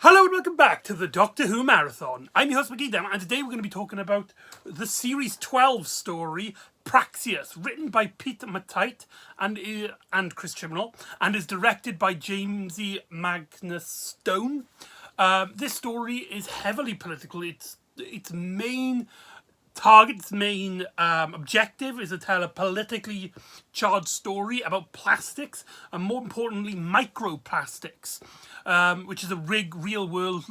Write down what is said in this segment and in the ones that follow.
Hello and welcome back to the Doctor Who Marathon. I'm your host McEdam, and today we're going to be talking about the Series 12 story, Praxeus, written by Pete Matite and Chris Chibnall, and is directed by Jamesy Magnus Stone. This story is heavily political. Its main target's main objective is to tell a politically charged story about plastics, and more importantly microplastics, which is a real world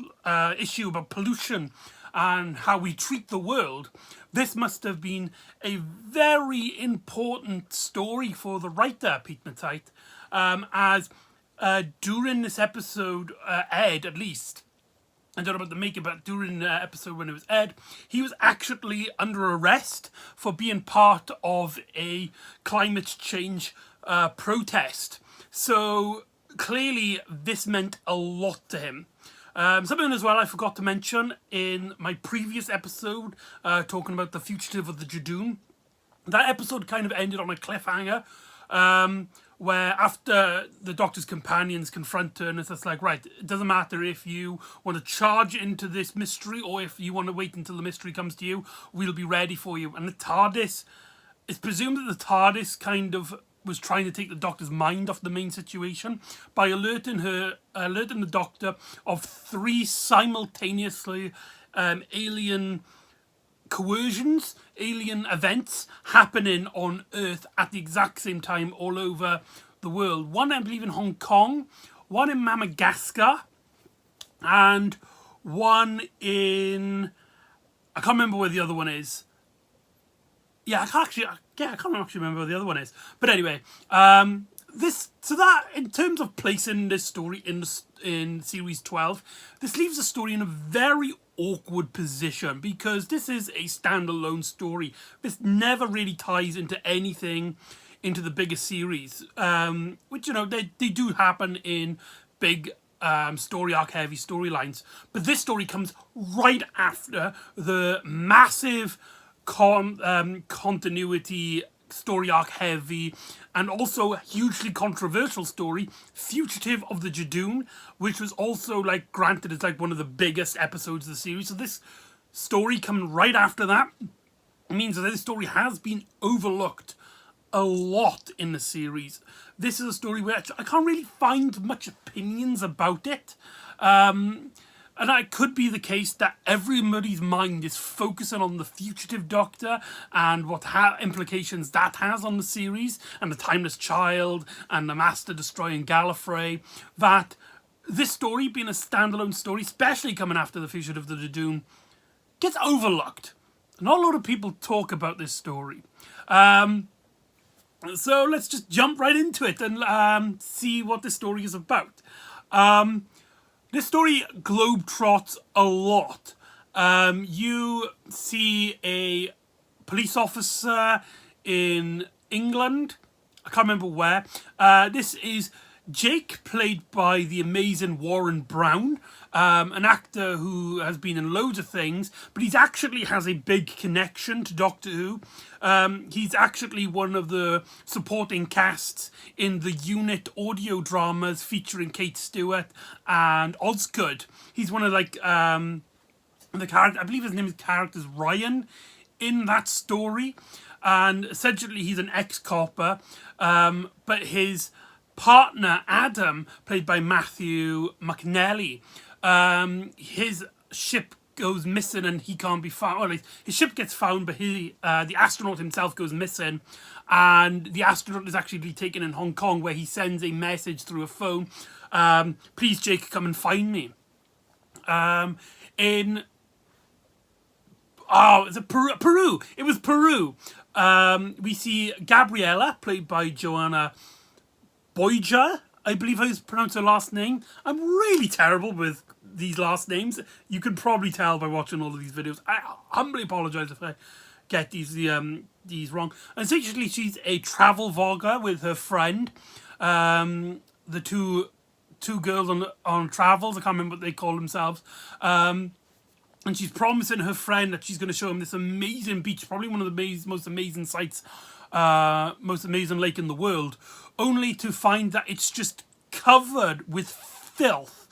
issue about pollution and how we treat the world. This must have been a very important story for the writer Pete Matite, as during this episode aired, at least I don't know about the maker, but during the episode when it was aired, he was actually under arrest for being part of a climate change protest. So clearly this meant a lot to him. Something as well I forgot to mention in my previous episode, talking about the fugitive of the Judoon. That episode kind of ended on a cliffhanger, where after the Doctor's companions confront her, and it's just like, right, it doesn't matter if you want to charge into this mystery or if you want to wait until the mystery comes to you, we'll be ready for you. And the TARDIS, it's presumed that the TARDIS kind of was trying to take the Doctor's mind off the main situation by alerting the Doctor of three simultaneously alien coercions, alien events happening on Earth at the exact same time all over the world. One, I believe, in Hong Kong, one in Madagascar, and one in... I can't remember where the other one is. I can't actually remember where the other one is. But anyway, that in terms of placing this story in Series 12, this leaves the story in a very awkward position because this is a standalone story. This never really ties into anything into the bigger series, which, you know, they do happen in big story arc heavy storylines. But this story comes right after the massive continuity story arc heavy and also hugely controversial story, Fugitive of the Judoon, which was also, like, granted as like one of the biggest episodes of the series. So this story coming right after that means that this story has been overlooked a lot in the series. This is a story where I can't really find much opinions about it. And it could be the case that everybody's mind is focusing on the fugitive Doctor and what implications that has on the series, and the Timeless Child, and the Master destroying Gallifrey, that this story, being a standalone story, especially coming after the Fugitive of the Judoon, gets overlooked. Not a lot of people talk about this story. So let's just jump right into it and see what this story is about. This story globetrots a lot. You see a police officer in England. I can't remember where. This is Jake, played by the amazing Warren Brown, an actor who has been in loads of things, but he actually has a big connection to Doctor Who. He's actually one of the supporting casts in the Unit audio dramas featuring Kate Stewart and Osgood. He's one of, like, the character, I believe his name is character's Ryan in that story, and essentially he's an ex-copper, but his partner Adam, played by Matthew McNally, his ship goes missing and he can't be found. Well, his ship gets found, but the astronaut himself goes missing, and the astronaut is actually taken in Hong Kong, where he sends a message through a phone. Please, Jake, come and find me. Is it Peru? It was Peru. We see Gabriella, played by Joanna Boyja, I believe I pronounced her last name. I'm really terrible with these last names. You can probably tell by watching all of these videos. I humbly apologise if I get these wrong. And essentially, she's a travel vlogger with her friend. The two girls on travels. I can't remember what they call themselves. And she's promising her friend that she's going to show him this amazing beach, probably one of the most amazing sights, most amazing lake in the world, only to find that it's just covered with filth.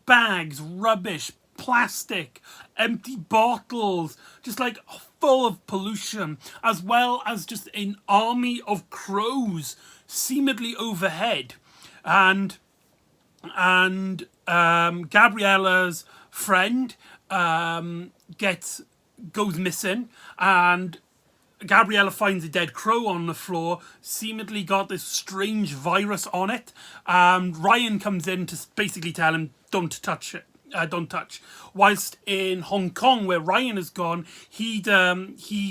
bags, rubbish, plastic, empty bottles, just like full of pollution, as well as just an army of crows seemingly overhead. And Gabriella's friend goes missing, and Gabriella finds a dead crow on the floor, seemingly got this strange virus on it. Ryan comes in to basically tell him, don't touch it. Don't touch. Whilst in Hong Kong, where Ryan has gone, he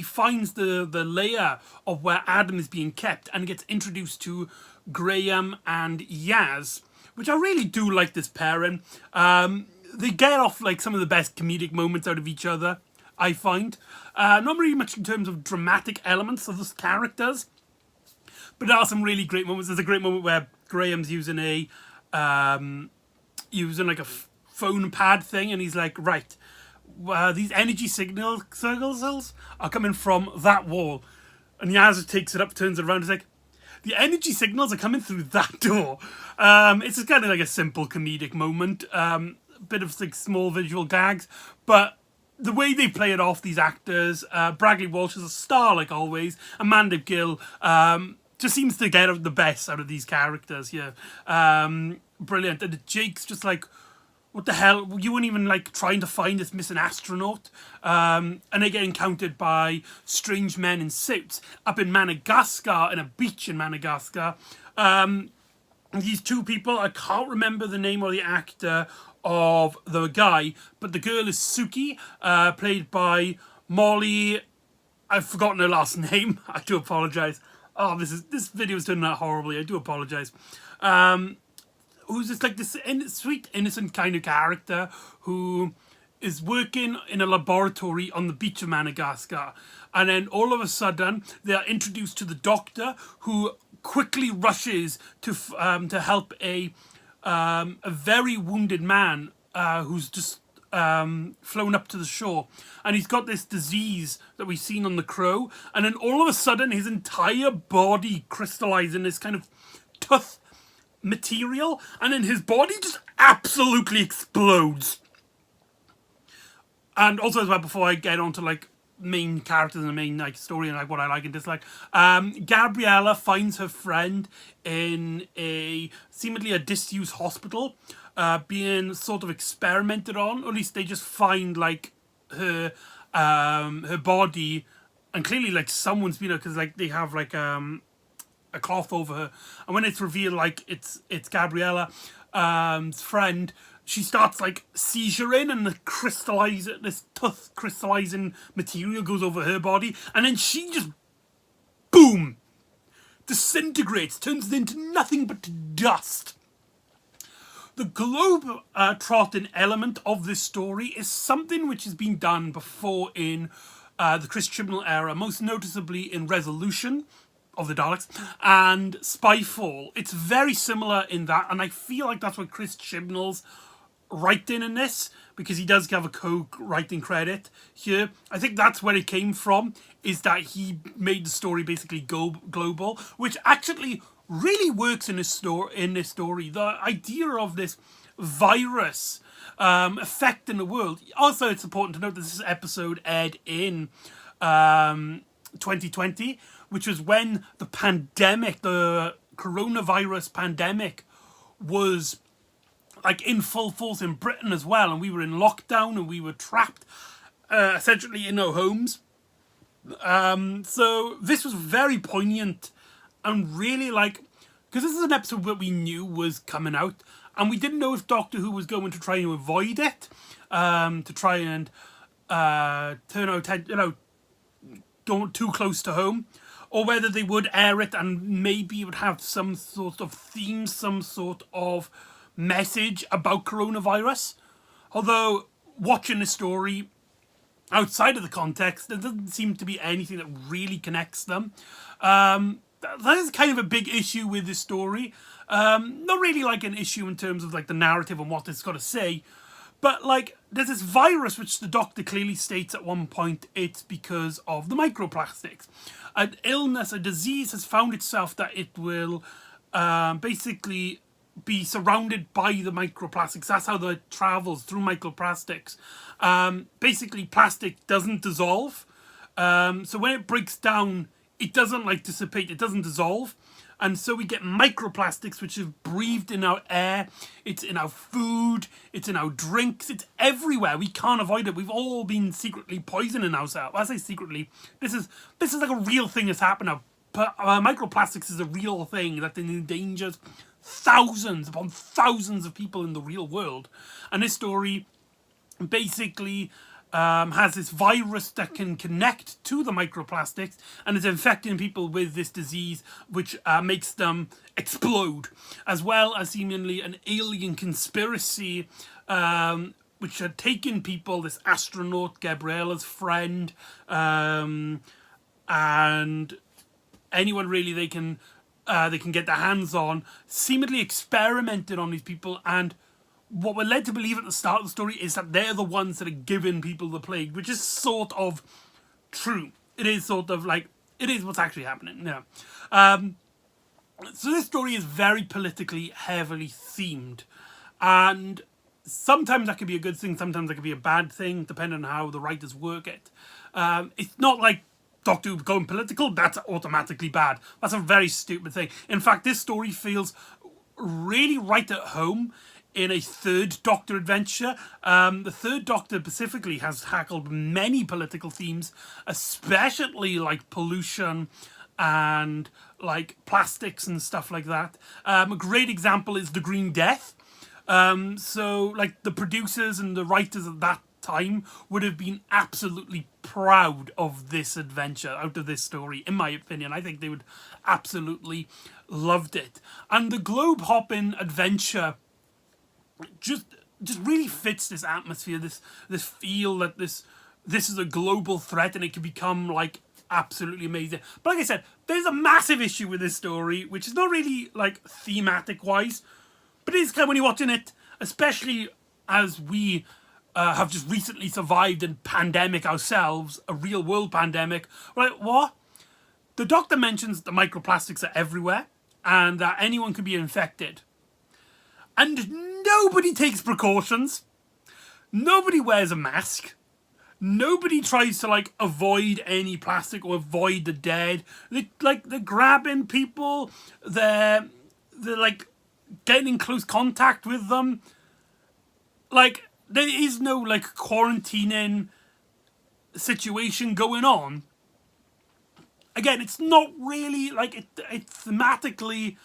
finds the layer of where Adam is being kept, and gets introduced to Graham and Yaz, which I really do like this pairing. They get off like some of the best comedic moments out of each other, I find. Not really much in terms of dramatic elements of the characters, but there are some really great moments. There's a great moment where Graham's using like a phone pad thing, and he's like, right, these energy signals are coming from that wall. And Yaz takes it up, turns it around, and is like, the energy signals are coming through that door. It's just kind of like a simple comedic moment. Bit of like small visual gags, but the way they play it off, these actors, Bradley Walsh is a star like always. Amanda Gill just seems to get the best out of these characters here. Brilliant. And Jake's just like, what the hell? You weren't even like trying to find this missing astronaut. And they get encountered by strange men in suits up in Madagascar, in a beach in Madagascar. These two people, I can't remember the name or the actor of the guy, but the girl is Suki, played by Molly. I've forgotten her last name. I do apologise. Oh, this video is turning out horribly. I do apologise. Who's just like this sweet, innocent kind of character who is working in a laboratory on the beach of Madagascar. And then all of a sudden, they are introduced to the doctor, who quickly rushes to help a very wounded man who's just flown up to the shore. And he's got this disease that we've seen on the crow. And then all of a sudden, his entire body crystallizes in this kind of tough material, and then his body just absolutely explodes. And also as well, before I get on to like main characters and the main like story and like what I like and dislike, Gabriella finds her friend in seemingly a disused hospital, being sort of experimented on, or at least they just find like her body, and clearly like someone's been, because like they have like a cloth over her, and when it's revealed like it's Gabriella's friend, she starts like seizuring, and this tough crystallizing material goes over her body, and then she just boom disintegrates, turns into nothing but dust. The globe trotting element of this story is something which has been done before in the Chris Chibnall era, most noticeably in Resolution of the Daleks and Spyfall. It's very similar in that, and I feel like that's what Chris Chibnall's writing in this, because he does have a co-writing credit here. I think that's where it came from, is that he made the story basically global, which actually really works in this story. The idea of this virus affecting the world. Also, it's important to note that this episode aired in 2020, which was when the coronavirus pandemic was like in full force in Britain as well, and we were in lockdown and we were trapped essentially in our homes. So this was very poignant, and really like, because this is an episode that we knew was coming out, and we didn't know if Doctor Who was going to try and avoid it, to try and turn our attention, don't too close to home, or whether they would air it and maybe it would have some sort of theme, some sort of message about coronavirus. Although, watching the story outside of the context, there doesn't seem to be anything that really connects them. That is kind of a big issue with this story. Not really like an issue in terms of like the narrative and what it's got to say, but like there's this virus which the Doctor clearly states at one point it's because of the microplastics. An illness, a disease has found itself that it will basically be surrounded by the microplastics. That's how it travels, through microplastics. Basically, plastic doesn't dissolve. So when it breaks down, it doesn't like dissipate, it doesn't dissolve. And so we get microplastics, which is breathed in our air, it's in our food, it's in our drinks, it's everywhere. We can't avoid it. We've all been secretly poisoning ourselves. I say secretly, this is like a real thing that's happened now. Microplastics is a real thing that endangers thousands upon thousands of people in the real world. And this story basically has this virus that can connect to the microplastics and is infecting people with this disease, which makes them explode, as well as seemingly an alien conspiracy which had taken people, this astronaut, Gabriella's friend, and anyone really they can get their hands on, seemingly experimented on these people. And what we're led to believe at the start of the story is that they're the ones that are giving people the plague, which is sort of true. It is sort of like, it is what's actually happening. Yeah. So this story is very politically heavily themed. And sometimes that could be a good thing, sometimes that could be a bad thing, depending on how the writers work it. It's not like Doctor Who going political, that's automatically bad. That's a very stupid thing. In fact, this story feels really right at home in a Third Doctor adventure. The Third Doctor specifically has tackled many political themes, especially like pollution and like plastics and stuff like that. A great example is The Green Death. So like the producers and the writers at that time would have been absolutely proud of this adventure, out of this story, in my opinion. I think they would absolutely loved it. And the globe hopping adventure just really fits this atmosphere, this feel that this is a global threat and it can become like absolutely amazing. But like I said, there's a massive issue with this story, which is not really like thematic wise, but it is kind of when you're watching it, especially as we have just recently survived a pandemic ourselves, a real world pandemic. We're like, what? The Doctor mentions the microplastics are everywhere and that anyone could be infected. And nobody takes precautions. Nobody wears a mask. Nobody tries to like avoid any plastic or avoid the dead. They're grabbing people. They're like getting in close contact with them. Like there is no like quarantining situation going on. Again, it's not really like it thematically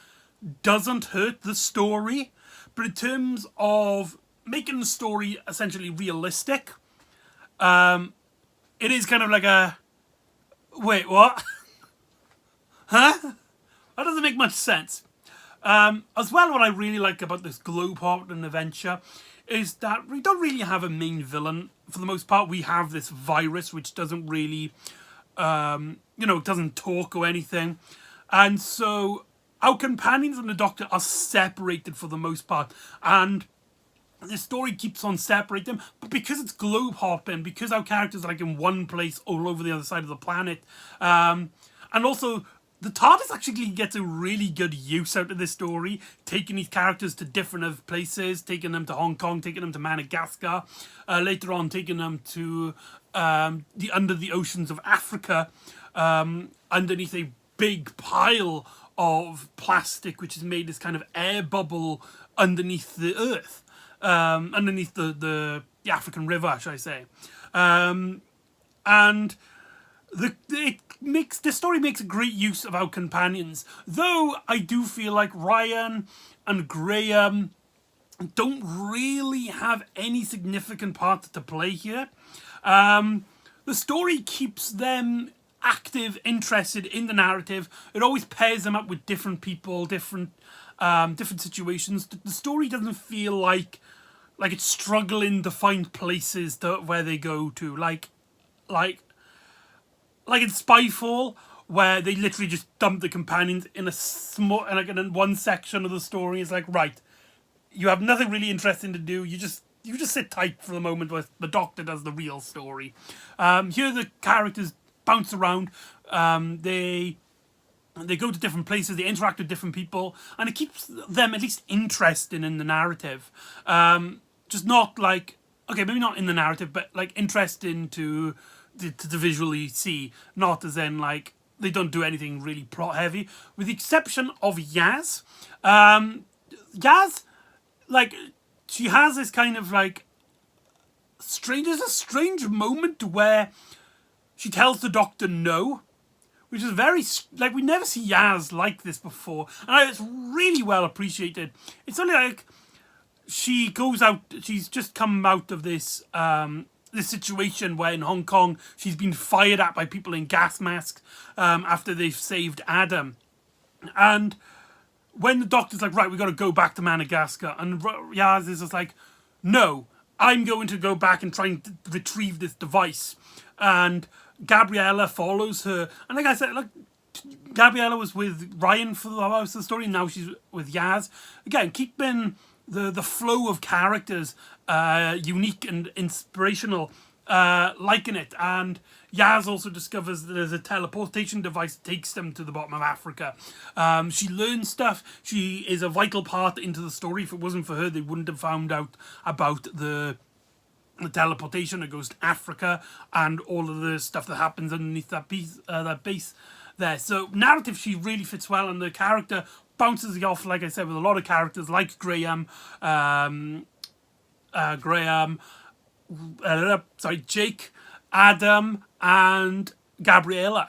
doesn't hurt the story. But in terms of making the story essentially realistic, it is kind of like a... Wait, what? Huh? That doesn't make much sense. As well, what I really like about this globe hopping adventure is that we don't really have a main villain. For the most part, we have this virus which doesn't really, doesn't talk or anything. And so our companions and the Doctor are separated for the most part. And the story keeps on separating them. But because it's globe hopping, because our characters are like in one place all over the other side of the planet, and also the TARDIS actually gets a really good use out of this story, taking these characters to different places, taking them to Hong Kong, taking them to Madagascar, later on taking them to under the oceans of Africa, underneath a big pile of plastic, which has made this kind of air bubble underneath the earth, underneath the African river, should I say. And the story makes a great use of our companions, though I do feel like Ryan and Graham don't really have any significant part to play here. The story keeps them active, interested in the narrative. It always pairs them up with different people, different situations. The story doesn't feel like it's struggling to find places where they go to, like in Spyfall, where they literally just dump the companions in a small, in one section of the story. It's like, right, you have nothing really interesting to do. You just sit tight for the moment where the Doctor does the real story. Here the characters bounce around. They they go to different places, they interact with different people, and it keeps them at least interested in the narrative. Just not like, okay, maybe not in the narrative, but like interesting to visually see. Not as in like they don't do anything really plot heavy, with the exception of Yaz. Yaz, like, she has this kind of like strange. There's a strange moment where she tells the Doctor no, which is very, like, we never see Yaz like this before, and it's really well appreciated. It's only like she goes out, she's just come out of this this situation where in Hong Kong she's been fired at by people in gas masks after they've saved Adam, and when the Doctor's like, right, we got to go back to Madagascar, and Yaz is just like, no, I'm going to go back and try and retrieve this device, and Gabriella follows her, and like I said, like, Gabriella was with Ryan for the most of the story, and now she's with Yaz. Again, keeping the flow of characters unique and inspirational, liking it. And Yaz also discovers that there's a teleportation device that takes them to the bottom of Africa. She learns stuff. She is a vital part into the story. If it wasn't for her, they wouldn't have found out about the teleportation that goes to Africa and all of the stuff that happens underneath that base there. So narrative, she really fits well, and the character bounces off, like I said, with a lot of characters like Graham, Jake, Adam, and Gabriella.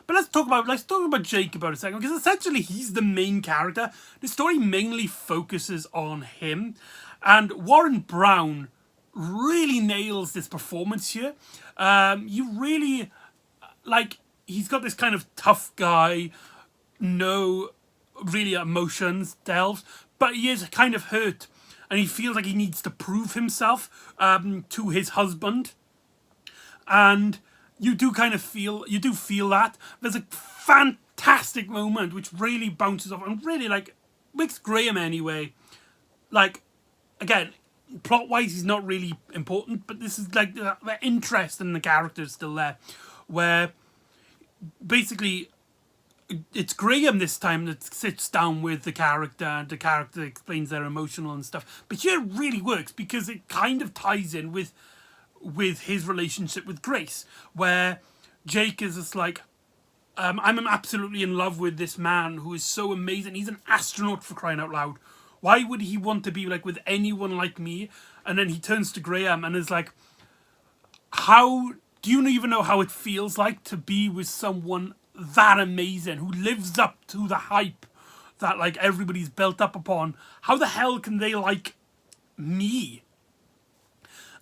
But let's talk about Jake about a second, because essentially he's the main character. The story mainly focuses on him, and Warren Brown really nails this performance here. You really, like, he's got this kind of tough guy, no really emotions delves, but he is kind of hurt, and he feels like he needs to prove himself to his husband. And you do feel that. There's a fantastic moment which really bounces off and really, like, makes Graham anyway. Like, again, plot-wise, he's not really important, but this is like the interest in the character is still there, where basically it's Graham this time that sits down with the character, and the character explains their emotional and stuff. But here it really works because it kind of ties in with his relationship with Grace, where Jake is just like, I'm absolutely in love with this man who is so amazing. He's an astronaut, for crying out loud. Why would he want to be like with anyone like me? And then he turns to Graham and is like, how do you even know how it feels like to be with someone that amazing, who lives up to the hype that like everybody's built up upon? How the hell can they like me?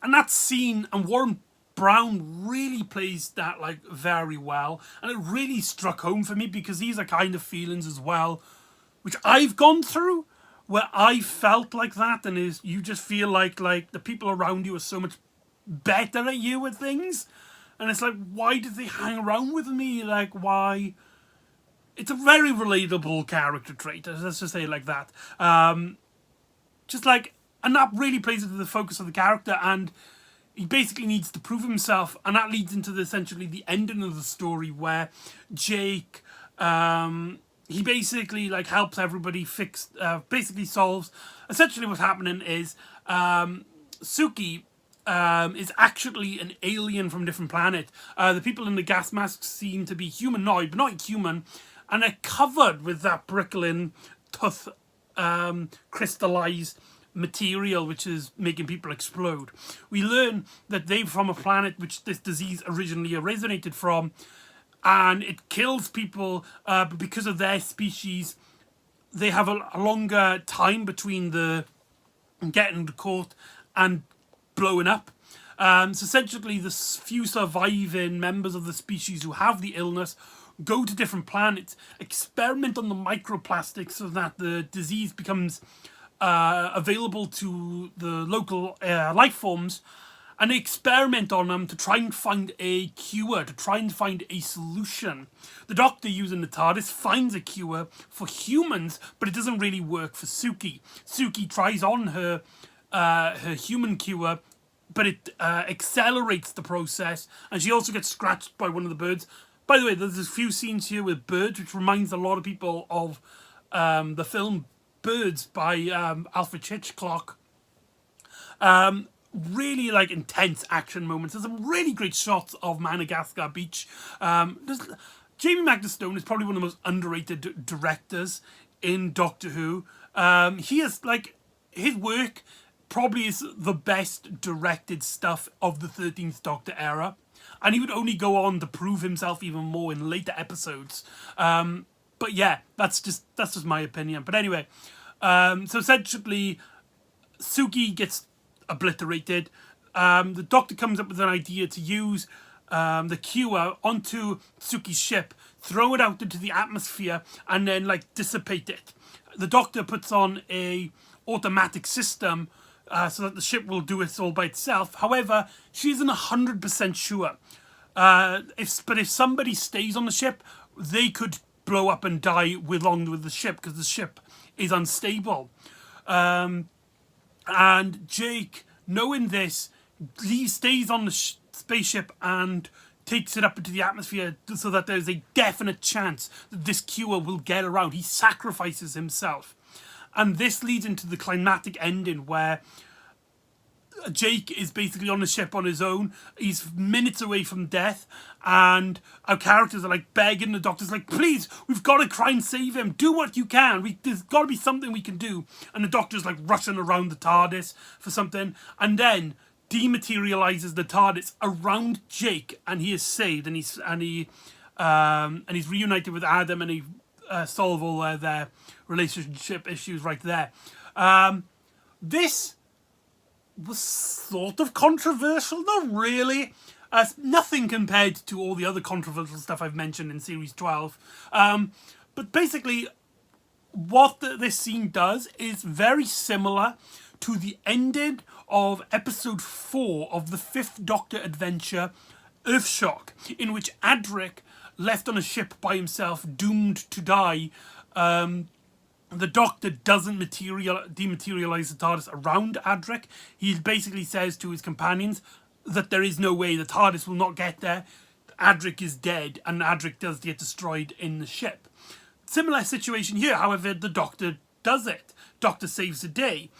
And that scene, and Warren Brown really plays that like very well, and it really struck home for me, because these are kind of feelings as well which I've gone through, where I felt like that, and is you just feel like the people around you are so much better at you with things, and it's like, why did they hang around with me? Like, why? It's a very relatable character trait, let's just say it like that. Just like, and that really plays into the focus of the character, and he basically needs to prove himself, and that leads into essentially the ending of the story, where Jake, he basically like helps everybody fix, basically solves. Essentially what's happening is Suki is actually an alien from a different planet. The people in the gas masks seem to be humanoid, but not human, and they're covered with that brickling, tough, crystallized material which is making people explode. We learn that they're from a planet which this disease originally originated from, and it kills people, but because of their species, they have a longer time between the getting caught and blowing up. So essentially, the few surviving members of the species who have the illness go to different planets, experiment on the microplastics so that the disease becomes available to the local life forms, and they experiment on them to try and find a cure, to try and find a solution. The Doctor, using the TARDIS, finds a cure for humans, but it doesn't really work for Suki. Suki tries on her human cure, but it accelerates the process, and she also gets scratched by one of the birds. By the way, there's a few scenes here with birds, which reminds a lot of people of the film Birds by Alfred Hitchcock. Really like intense action moments. There's some really great shots of Madagascar Beach. Jamie McEdam is probably one of the most underrated directors in Doctor Who. He is like, his work probably is the best directed stuff of the 13th Doctor era, and he would only go on to prove himself even more in later episodes. But yeah, that's just my opinion. But anyway, so essentially, Suki gets obliterated. The Doctor comes up with an idea to use the cure onto Suki's ship, throw it out into the atmosphere, and then like dissipate it. The Doctor puts on a automatic system so that the ship will do it all by itself. However, she isn't 100% sure. If somebody stays on the ship, they could blow up and die along with the ship because the ship is unstable. And Jake, knowing this, stays on the spaceship and takes it up into the atmosphere so that there's a definite chance that this cure will get around. He sacrifices himself. And this leads into the climactic ending where Jake is basically on the ship on his own. He's minutes away from death, and our characters are like begging the Doctor's like, please, we've got to try and save him. Do what you can. There's got to be something we can do. And the Doctor's like rushing around the TARDIS for something, and then dematerializes the TARDIS around Jake, and he is saved, and he's reunited with Adam, and he solve all their relationship issues right there. This was sort of controversial, not really. Nothing compared to all the other controversial stuff I've mentioned in Series 12. But basically, what this scene does is very similar to the ending of episode 4 of the 5th Doctor adventure, Earthshock, in which Adric, left on a ship by himself, doomed to die, the Doctor doesn't dematerialize the TARDIS around Adric. He basically says to his companions that there is no way the TARDIS will not get there. Adric is dead, and Adric does get destroyed in the ship. Similar situation here, however, the Doctor does it. Doctor saves the day.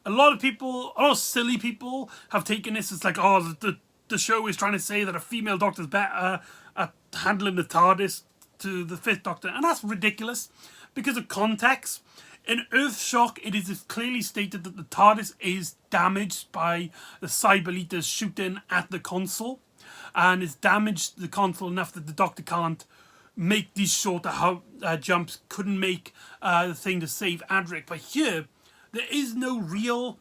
A lot of silly people have taken this as like, oh, the show is trying to say that a female Doctor's better at handling the TARDIS to the 5th Doctor, and that's ridiculous because of context. In Earthshock, it is clearly stated that the TARDIS is damaged by the Cyberneters shooting at the console, and it's damaged the console enough that the Doctor can't make these shorter jumps, couldn't make the thing to save Adric. But here, there is no real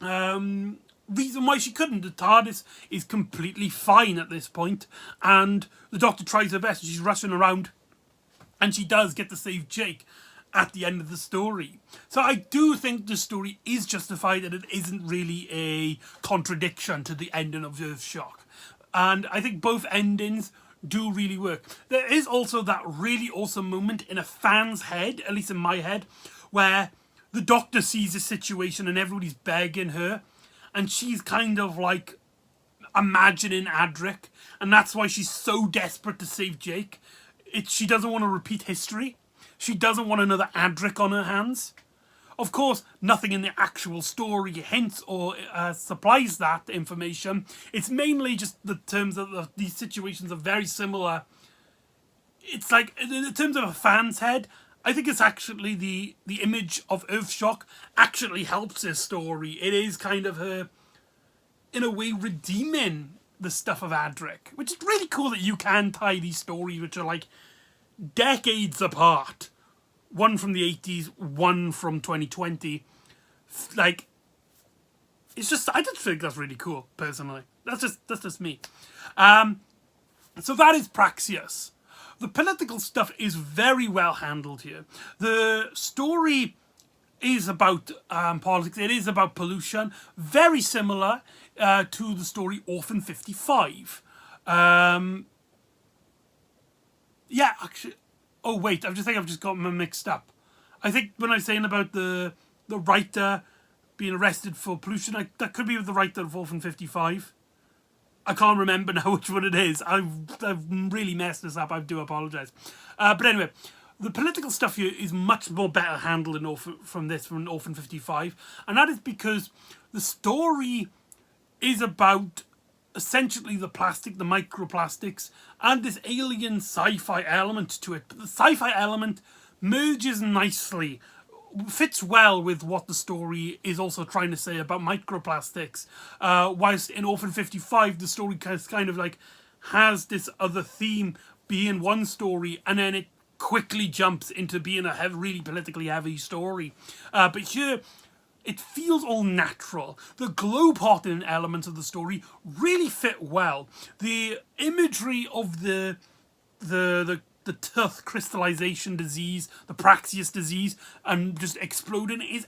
reason why she couldn't. The TARDIS is completely fine at this point, and the Doctor tries her best. She's rushing around, and she does get to save Jake at the end of the story. So I do think the story is justified, and it isn't really a contradiction to the ending of Earthshock. And I think both endings do really work. There is also that really awesome moment in a fan's head, at least in my head, where the Doctor sees a situation and everybody's begging her, and she's kind of like imagining Adric, and that's why she's so desperate to save Jake. She doesn't want to repeat history. She doesn't want another Adric on her hands. Of course, nothing in the actual story hints or supplies that information. It's mainly just the terms of these situations are very similar. It's like, in terms of a fan's head, I think it's actually the image of Earthshock actually helps her story. It is kind of her, in a way, redeeming the stuff of Adric, which is really cool that you can tie these stories, which are like decades apart. One from the 80s, one from 2020. Like, it's just, I just think that's really cool, personally. That's just me. So that is Praxeus. The political stuff is very well handled here. The story is about politics. It is about pollution. Very similar to the story Orphan 55. Yeah, actually... Oh, wait, I've just got them mixed up. I think when I was saying about the writer being arrested for pollution, that could be the writer of Orphan 55. I can't remember now which one it is. I've really messed this up. I do apologise. But anyway, the political stuff here is much more better handled in from Orphan 55, and that is because the story is about essentially the plastic, the microplastics, and this alien sci-fi element to it. But the sci-fi element merges nicely, fits well with what the story is also trying to say about microplastics. Whilst in Orphan 55, the story kind of like has this other theme being one story, and then it quickly jumps into being a really politically heavy story. But here, it feels all natural. The globe-hotting elements of the story really fit well. The imagery of the tooth crystallization disease, the Praxeus disease, and just exploding is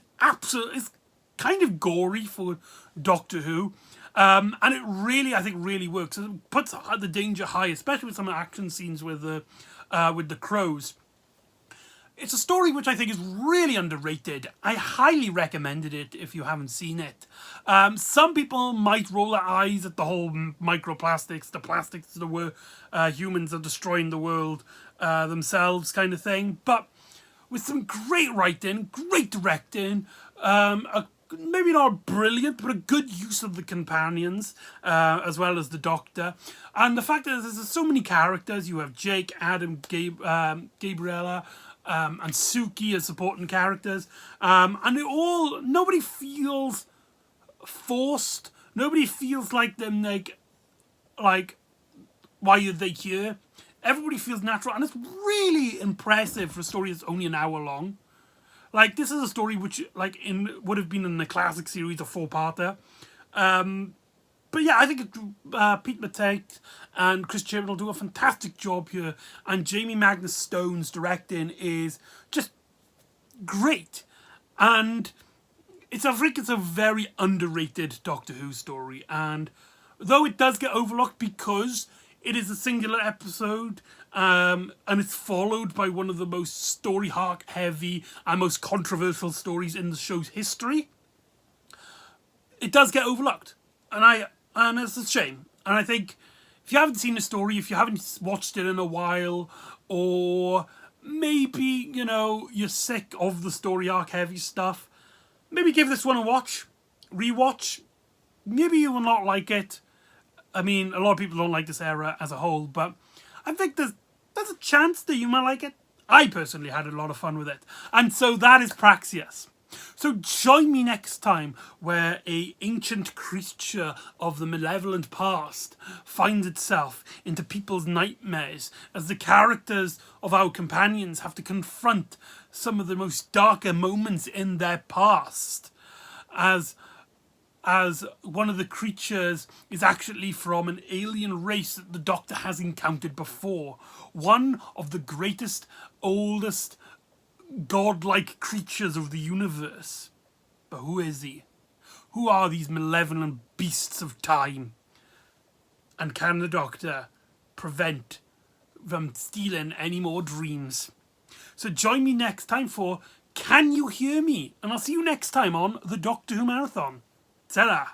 kind of gory for Doctor Who. And it really, I think, really works. It puts the danger high, especially with some action scenes with the crows. It's a story which I think is really underrated. I highly recommended it if you haven't seen it. Some people might roll their eyes at the whole microplastics, the plastics that humans are destroying the world themselves kind of thing. But with some great writing, great directing, maybe not brilliant, but a good use of the companions, as well as the Doctor. And the fact that there's so many characters. You have Jake, Adam, Gabriella, and Suki as supporting characters. And nobody feels forced. Nobody feels like them, like why are they here? Everybody feels natural. And it's really impressive for a story that's only an hour long. Like, this is a story which, like, would have been in the classic series, a 4-parter. But yeah, I think Pete Mateit and Chris Chibnall do a fantastic job here. And Jamie Magnus Stone's directing is just great. And I think it's a very underrated Doctor Who story. And though it does get overlooked because it is a singular episode, and it's followed by one of the most story arc heavy and most controversial stories in the show's history, it does get overlooked. And it's a shame. And I think if you haven't seen the story, if you haven't watched it in a while, or maybe, you're sick of the story arc heavy stuff, maybe give this one a watch, rewatch. Maybe you will not like it. I mean, a lot of people don't like this era as a whole, but I think there's a chance that you might like it. I personally had a lot of fun with it. And so that is Praxeus. So join me next time where an ancient creature of the malevolent past finds itself into people's nightmares as the characters of our companions have to confront some of the most darker moments in their past. As one of the creatures is actually from an alien race that the Doctor has encountered before. One of the greatest, oldest, godlike creatures of the universe. But who is he? Who are these malevolent beasts of time? And can the Doctor prevent them stealing any more dreams? So join me next time for Can You Hear Me? And I'll see you next time on the Doctor Who Marathon. Ta-da!